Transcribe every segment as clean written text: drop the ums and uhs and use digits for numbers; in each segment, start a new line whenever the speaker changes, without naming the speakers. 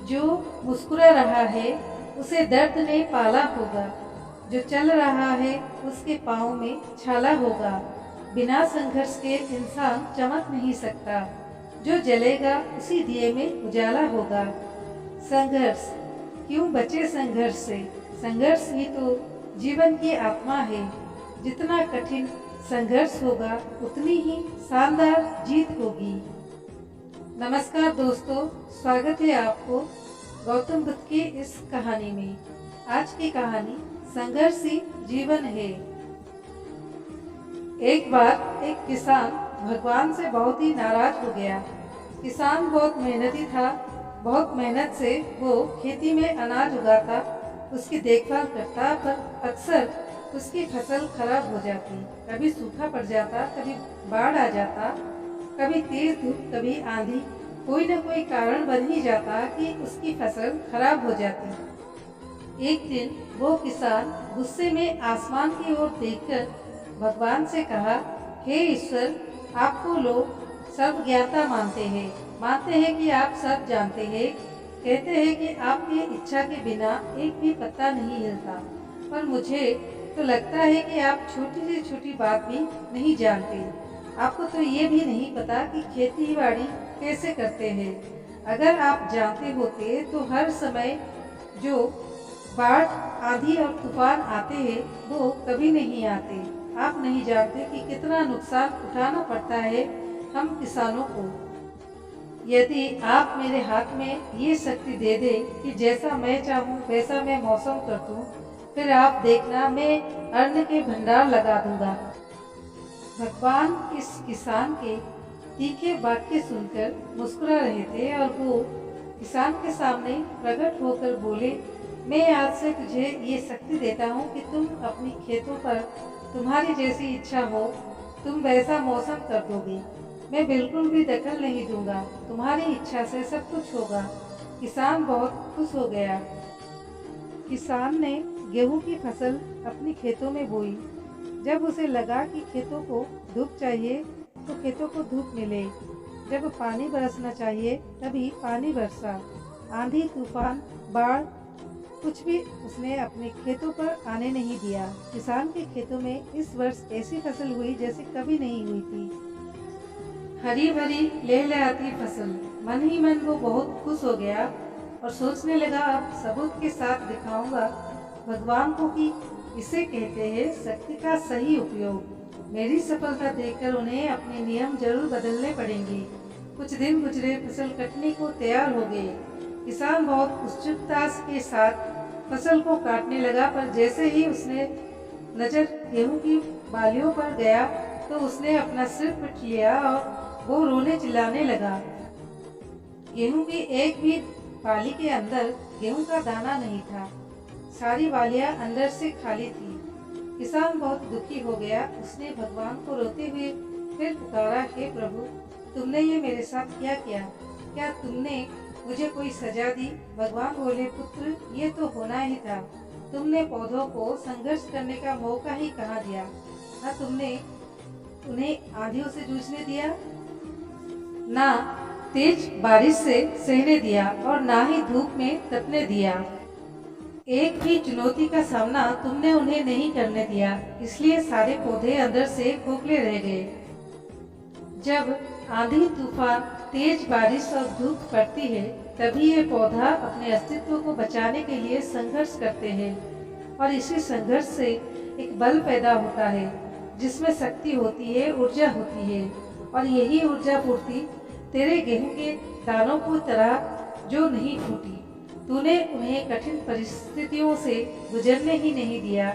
जो मुस्कुरा रहा है उसे दर्द ने पाला होगा, जो चल रहा है उसके पाँव में छाला होगा। बिना संघर्ष के इंसान चमक नहीं सकता, जो जलेगा उसी दिए में उजाला होगा। संघर्ष, क्यों बचे संघर्ष से? संघर्ष ही तो जीवन की आत्मा है। जितना कठिन संघर्ष होगा उतनी ही शानदार जीत होगी। नमस्कार दोस्तों, स्वागत है आपको गौतम बुद्ध की इस कहानी में। आज की कहानी संघर्ष ही जीवन है। एक बार एक किसान भगवान से बहुत ही नाराज हो गया। किसान बहुत मेहनती था। बहुत मेहनत से वो खेती में अनाज उगाता, उसकी देखभाल करता, पर अक्सर उसकी फसल खराब हो जाती। कभी सूखा पड़ जाता, कभी बाढ़ आ जाता, कभी तेज धूप, कभी आंधी। कोई न कोई कारण बन ही जाता कि उसकी फसल खराब हो जाती। एक दिन वो किसान गुस्से में आसमान की ओर देखकर भगवान से कहा, हे ईश्वर, आपको लोग सब ज्ञाता मानते हैं कि आप सब जानते हैं, कहते हैं कि आपकी इच्छा के बिना एक भी पत्ता नहीं हिलता, पर मुझे तो लगता है कि आप छोटी से छोटी बात भी नहीं जानते। आपको तो ये भी नहीं पता कि खेती बाड़ी कैसे करते हैं। अगर आप जानते होते तो हर समय जो बाढ़, आंधी और तूफान आते हैं वो कभी नहीं आते। आप नहीं जानते कि कितना नुकसान उठाना पड़ता है हम किसानों को। यदि आप मेरे हाथ में ये शक्ति दे दे कि जैसा मैं चाहूँ वैसा मैं मौसम कर दूँ, फिर आप देखना मैं अन्न के भंडार लगा दूंगा। भगवान इस किसान के तीखे वाक्य सुनकर मुस्कुरा रहे थे और वो किसान के सामने प्रकट होकर बोले, मैं आज से तुझे ये शक्ति देता हूँ कि तुम अपनी खेतों पर तुम्हारी जैसी इच्छा हो तुम वैसा मौसम कर दोगे। मैं बिल्कुल भी दखल नहीं दूंगा, तुम्हारी इच्छा से सब कुछ होगा। किसान बहुत खुश हो गया। किसान ने गेहूं की फसल अपनी खेतों में बोई। जब उसे लगा कि खेतों को धूप चाहिए तो खेतों को धूप मिले, जब पानी बरसना चाहिए तभी पानी बरसा। आंधी, तूफान, बाढ़ कुछ भी उसने अपने खेतों पर आने नहीं दिया। किसान के खेतों में इस वर्ष ऐसी फसल हुई जैसे कभी नहीं हुई थी। हरी भरी लहलहाती फसल। मन ही मन वो बहुत खुश हो गया और सोचने लगा, अब सबूत के साथ दिखाऊंगा भगवान को कि इसे कहते हैं शक्ति का सही उपयोग। मेरी सफलता देखकर उन्हें अपने नियम जरूर बदलने पड़ेंगे। कुछ दिन गुजरे, फसल कटने को तैयार हो गए। किसान बहुत उत्सुकता के साथ फसल को काटने लगा, पर जैसे ही उसने नजर गेहूं की बालियों पर गया तो उसने अपना सिर पीट लिया और वो रोने चिल्लाने लगा। गेहूं की एक भी बाली के अंदर गेहूं का दाना नहीं था। सारी बालियां अंदर से खाली थी। किसान बहुत दुखी हो गया। उसने भगवान को रोते हुए फिर पुकारा, हे प्रभु, तुमने ये मेरे साथ क्या किया? क्या तुमने मुझे कोई सजा दी? भगवान बोले, पुत्र, ये तो होना ही था। तुमने पौधों को संघर्ष करने का मौका ही कहाँ दिया? न तुमने उन्हें आंधियों से जूझने दिया, ना तेज बारिश से सहने दिया और ना ही धूप में तपने दिया। एक भी चुनौती का सामना तुमने उन्हें नहीं करने दिया, इसलिए सारे पौधे अंदर से खोखले रह गए। जब आंधी, तूफान, तेज बारिश और धूप पड़ती है तभी ये पौधा अपने अस्तित्व को बचाने के लिए संघर्ष करते हैं, और इसी संघर्ष से एक बल पैदा होता है जिसमें शक्ति होती है, ऊर्जा होती है। और यही ऊर्जा पूर्ति तेरे गेहूं के दानों को तरह जो नहीं फूटी। तूने उन्हें कठिन परिस्थितियों से गुजरने ही नहीं दिया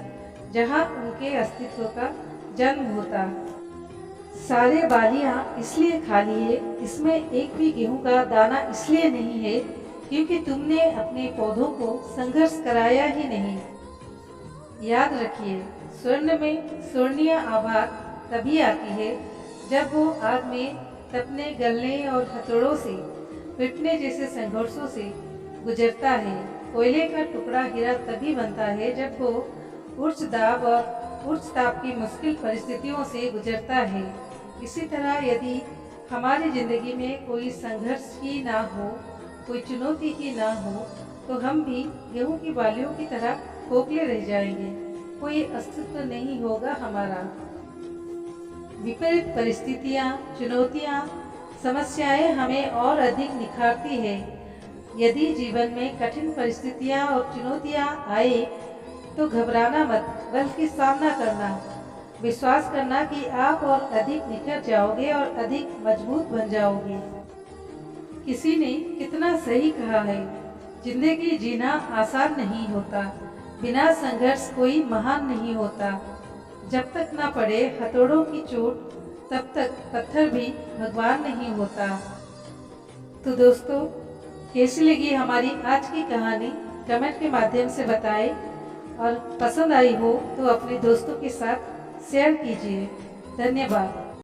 जहां उनके अस्तित्व का जन्म होता। सारे बालियां इसलिए खाली है, इसमें एक भी गेहूं का दाना इसलिए नहीं है क्योंकि तुमने अपने पौधों को संघर्ष कराया ही नहीं। याद रखिए, स्वर्ण में स्वर्णीय आभा तभी आती है जब वो आग में तपने, गलने और हथौड़ों से पिटने जैसे संघर्षों से गुजरता है। कोयले का टुकड़ा हीरा तभी बनता है जब वो उच्च दाब और उच्च ताप की मुश्किल परिस्थितियों से गुजरता है। इसी तरह यदि हमारी जिंदगी में कोई संघर्ष ही ना हो कोई चुनौती ही ना हो तो हम भी गेहूं की बालियों की तरह खोखले रह जाएंगे, कोई अस्तित्व नहीं होगा हमारा। विपरीत परिस्थितियाँ, चुनौतियाँ, समस्याएं हमें और अधिक निखारती है। यदि जीवन में कठिन परिस्थितियाँ और चुनौतियाँ आए तो घबराना मत, बल्कि सामना करना। विश्वास करना कि आप और अधिक निखर जाओगे और अधिक मजबूत बन जाओगे। किसी ने कितना सही कहा है, जिंदगी जीना आसान नहीं होता, बिना संघर्ष कोई महान नहीं होता। जब तक ना पड़े हथौड़ों की चोट, तब तक पत्थर भी भगवान नहीं होता। तो दोस्तों, कैसी लगी हमारी आज की कहानी कमेंट के माध्यम से बताएं, और पसंद आई हो तो अपने दोस्तों के साथ शेयर कीजिए। धन्यवाद।